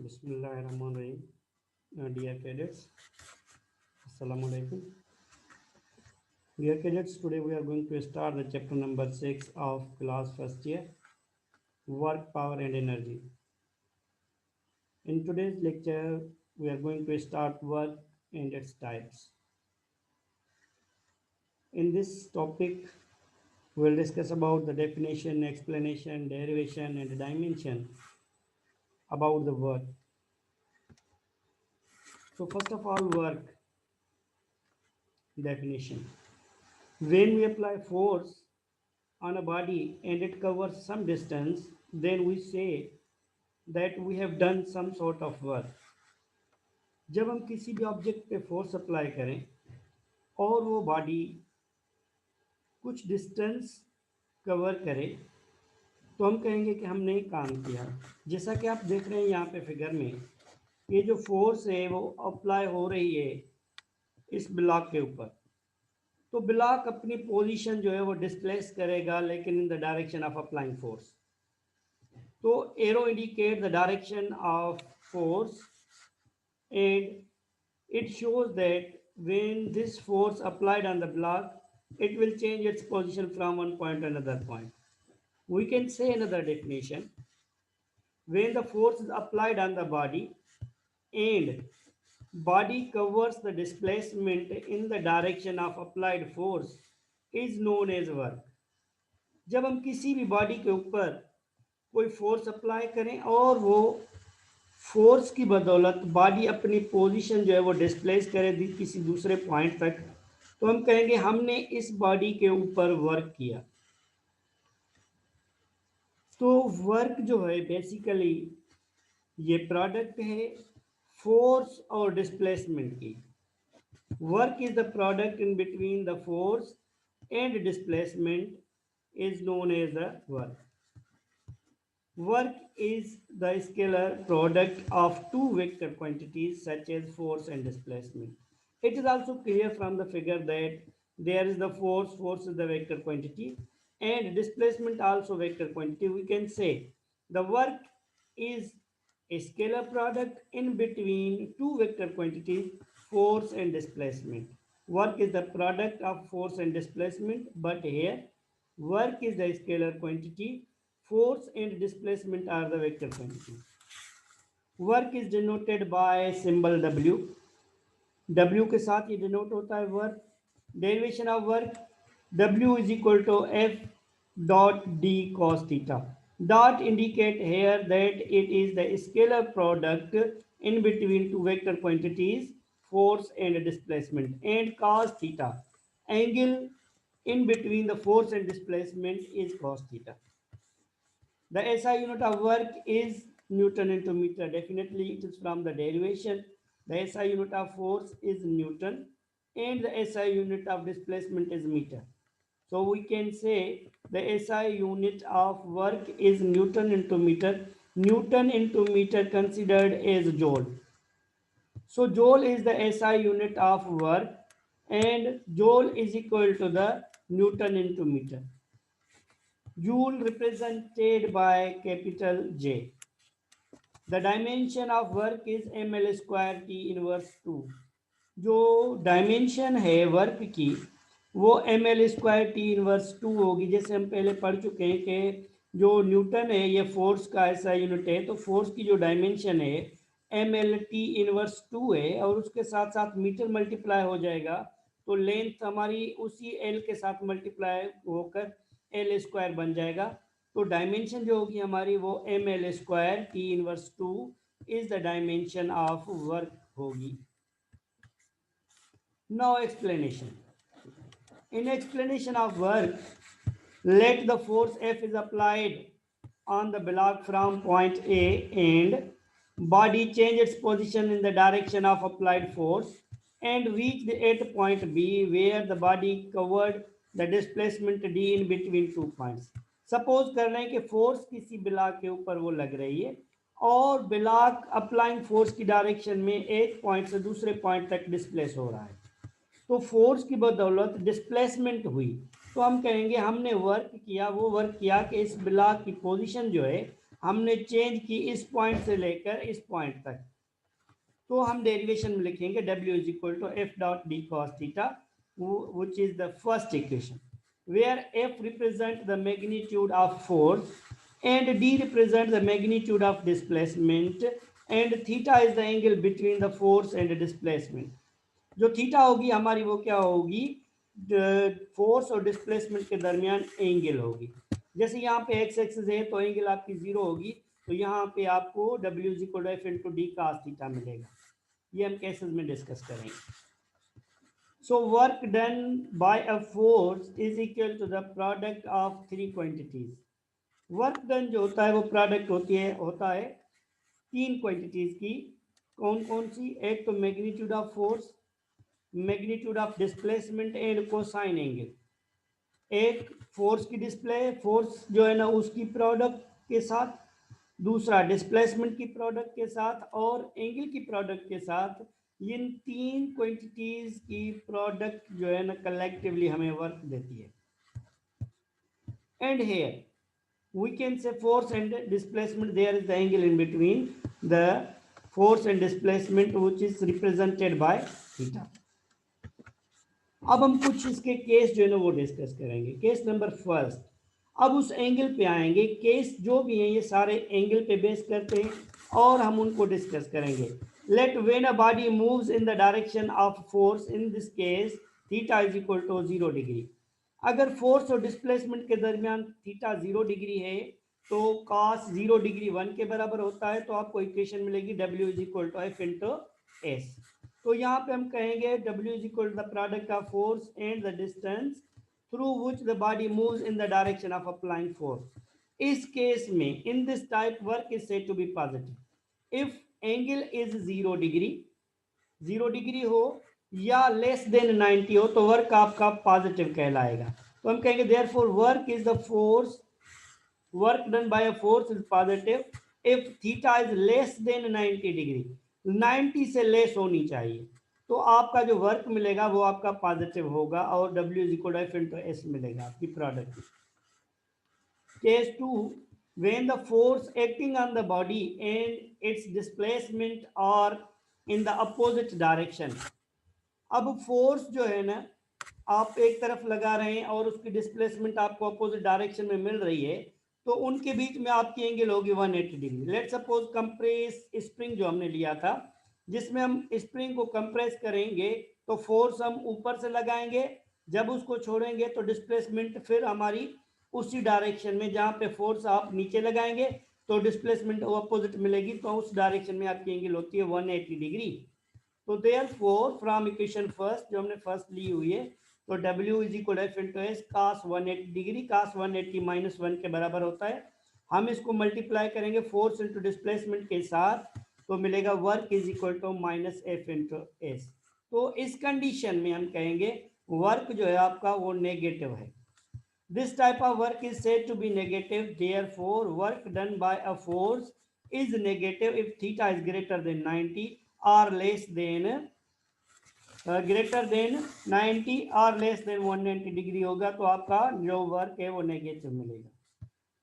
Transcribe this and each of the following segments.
Bismillahirrahmanirrahim. Dear cadets, Assalamu alaikum. Dear cadets, today we are going to start the chapter number 6 of class first year, work, power and energy. In today's lecture, we are going to start work and its types. In this topic, we will discuss about the definition, explanation, derivation and dimension about the work. So first of all, work definition. When we apply force on a body and it covers some distance, then we say that we have done some sort of work. जब हम किसी भी object पे force apply करें और वो body कुछ distance cover करे तो हम कहेंगे कि हमने काम किया। जैसा कि आप देख रहे हैं यहाँ पे फिगर में, ये जो फोर्स है वो अप्लाई हो रही है इस ब्लॉक के ऊपर, तो ब्लॉक अपनी पोजीशन जो है वो डिस्प्लेस करेगा, लेकिन in the direction of applying force. तो arrow indicate the direction of force and it shows that when this force applied on the block, it will change its position from one point to another point. We can say another definition: when the force is applied on the body and body covers the displacement in the direction of applied force is known as work. जब हम किसी भी body के ऊपर कोई force apply करें और वो फोर्स की बदौलत बॉडी अपनी पोजीशन जो है वो डिस्प्लेस करे किसी दूसरे पॉइंट तक, तो हम कहेंगे हमने इस बॉडी के ऊपर वर्क किया। तो वर्क जो है बेसिकली ये प्रोडक्ट है फोर्स और डिस्प्लेसमेंट की। Work is the product in between the force and displacement is known as the work. Work is the scalar product of two vector quantities such as force and displacement. It is also clear from the figure that there is the force is the vector quantity, and displacement also vector quantity. We can say the work is a scalar product in between two vector quantities, force and displacement. Work is the product of force and displacement, but here work is the scalar quantity, force and displacement are the vector quantity. Work is denoted by symbol W. W के साथ ये denote होता है work. Derivation of work: W is equal to F dot D cos theta. Dot indicate here that it is the scalar product in between two vector quantities, force and displacement, and cos theta, angle in between the force and displacement, is cos theta. The SI unit of work is Newton into meter. Definitely it is from the derivation. The SI unit of force is Newton and the SI unit of displacement is meter. So we can say the SI unit of work is Newton into meter. Newton into meter considered as joule. So joule is the SI unit of work and joule is equal to the Newton into meter. Joule represented by capital J. The dimension of work is ml square T inverse 2. जो dimension है work की वो ml square T inverse 2 होगी। जैसे हम पहले पढ़ चुके हैं कि जो न्यूटन है ये फोर्स का ऐसा यूनिट है, तो फोर्स की जो डायमेंशन है ml T इनवर्स 2 है और उसके साथ साथ मीटर मल्टीप्लाई हो जाएगा, तो लेंथ हमारी उसी l के साथ मल्टीप्लाई होकर एल स्क्वायर बन जाएगा। तो डायमेंशन जो होगी हमारी वो ml square T inverse 2 is the dimension of work होगी। Now explanation. In explanation of work, let the force F is applied on the block from point A and body change its position in the direction of applied force and reach the at point B where the body covered the displacement D in between two points. Suppose कर रहे हैं कि force किसी block के ऊपर वो लग रही है और ब्लॉक अप्लाइंग फोर्स की डायरेक्शन में एक पॉइंट से दूसरे पॉइंट तक डिस्प्लेस हो रहा है, तो फोर्स की बदौलत डिस्प्लेसमेंट हुई, तो हम कहेंगे हमने वर्क किया। वो वर्क किया कि इस ब्लॉक की पोजीशन जो है हमने चेंज की इस पॉइंट से लेकर इस पॉइंट तक, तो हम डेरिवेशन में लिखेंगे W is equal to F dot D cos theta, which is the first equation, where F represents the magnitude of force and D represents the magnitude of displacement and theta is the angle between the force and the displacement. जो theta होगी हमारी वो क्या होगी, force और displacement के दरमियान angle होगी। जैसे यहाँ पे एक्स एक्सिस है तो एंगल आपकी जीरो होगी, तो यहाँ पे आपको W is equal to F into D cos theta मिलेगा। ये हम केसेस में डिस्कस करेंगे। So work done by a force is equal to the product of three quantities. Work done जो होता है वो प्रोडक्ट होता है तीन क्वांटिटीज की। कौन कौन सी? एक तो magnitude of force, magnitude of displacement and cosine angle. एक फोर्स की फोर्स जो है ना उसकी प्रोडक्ट के साथ, दूसरा डिस्प्लेसमेंट की प्रोडक्ट के साथ और एंगल की प्रोडक्ट के साथ। इन तीन क्वांटिटीज की प्रोडक्ट जो है ना कलेक्टिवली हमें वर्क देती है। And here we can say force and displacement, there is the angle in between the force and displacement which is represented by theta. अब हम कुछ इसके केस जो है ना वो डिस्कस करेंगे। केस नंबर फर्स्ट, अब उस एंगल पे आएंगे। केस जो भी हैं ये सारे एंगल पे बेस करते हैं और हम उनको डिस्कस करेंगे। Let when a body moves in the direction of force, in this case theta is equal to 0 degree. अगर फोर्स और डिस्प्लेसमेंट के दरमियान थीटा 0 डिग्री है तो cos 0 डिग्री 1 के बराबर होता है, तो आपको इक्वेशन मिलेगी W is equal to F into S. तो यहाँ पे हम कहेंगे W is equal to the product of force and the distance through which the body moves in the direction of applying force. इस केस में in this type work is said to be positive if angle is 0 degree, 0 degree हो या less than 90 हो तो work आपका positive कहलाएगा। तो हम कहेंगे therefore work is the force, work done by a force is positive if theta is less than 90 degree, 90 से लेस होनी चाहिए, तो आपका जो वर्क मिलेगा वो आपका पॉजिटिव होगा और W is equal to F into S मिलेगा आपकी product. Case two, when the force acting on the body and its displacement are in the opposite direction। अब फोर्स जो है ना आप एक तरफ लगा रहे हैं और उसकी डिस्प्लेसमेंट आपको अपोजिट डायरेक्शन में मिल रही है, तो उनके बीच में आपकी एंगल होगी 180 degree. Let suppose compress spring जो हमने लिया था, जिसमें हम स्प्रिंग को कंप्रेस करेंगे तो फोर्स हम ऊपर से लगाएंगे, जब उसको छोड़ेंगे तो डिस्प्लेसमेंट फिर हमारी उसी डायरेक्शन में, जहाँ पे फोर्स आप नीचे लगाएंगे तो डिस्प्लेसमेंट अपोजिट मिलेगी, तो उस डायरेक्शन में आपकी एंगल होती है 180 डिग्री। तो देयरफॉर फ्रॉम इक्वेशन फर्स्ट जो हमने फर्स्ट ली हुई है, तो W is equal F into S cos 180 degree, cos 180 minus 1 के बराबर होता है। हम इसको मल्टीप्लाई करेंगे फोर्स इंटू डिस्प्लेसमेंट के साथ, तो मिलेगा work is equal to minus F into S. तो इस कंडीशन में हम कहेंगे वर्क जो है आपका वो नेगेटिव है। This type of work is said to be negative, therefore work done by a force is negative if theta is greater than 90 or less than 90 और लेस देन 190 डिग्री होगा, तो आपका जो वर्क है वो नेगेटिव मिलेगा।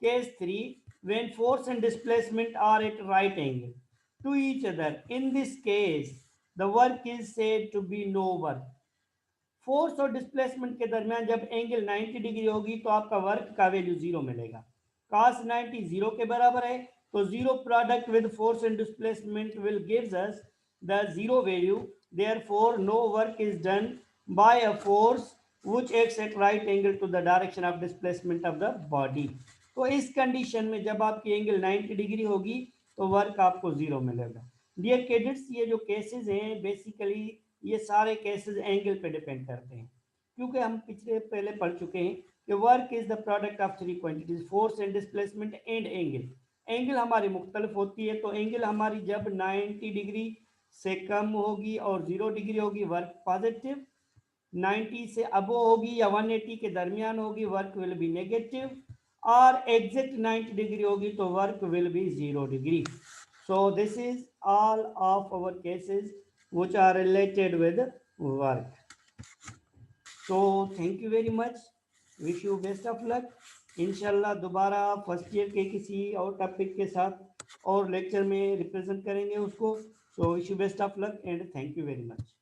Case three, when force and displacement are at right angle to each other, in this case the work is said to be no work. Force और displacement के दरमियान जब एंगल 90 डिग्री होगी तो आपका वर्क का वैल्यू 0 मिलेगा। cos 90 0 के बराबर है, तो 0 product with force and displacement will gives us the 0 value. therefore no work is done by a force which acts at right angle to the direction of displacement of the body। तो इस condition में जब आपकी angle 90 degree होगी तो work आपको 0 मिलेगा। Dear cadets, ये जो केसेस हैं बेसिकली ये सारे केसेस एंगल पे डिपेंड करते हैं, क्योंकि हम पहले पढ़ चुके हैं कि work is the product of three quantities, force and displacement and angle. Angle हमारी मुख्तलिफ होती है, तो एंगल हमारी जब 90 डिग्री से कम होगी और 0 डिग्री होगी वर्क पॉजिटिव, 90 से अबो होगी या 180 के दरमियान होगी वर्क विल बी नेगेटिव, और एग्जैक्ट 90 डिग्री होगी तो work will be 0 degree. So this is all of our cases which are related with work. So thank you very much. Wish you best of luck. इंशाल्लाह दोबारा first year के किसी और topic के साथ और लेक्चर में रिप्रेजेंट करेंगे उसको। So wish you best of luck and thank you very much.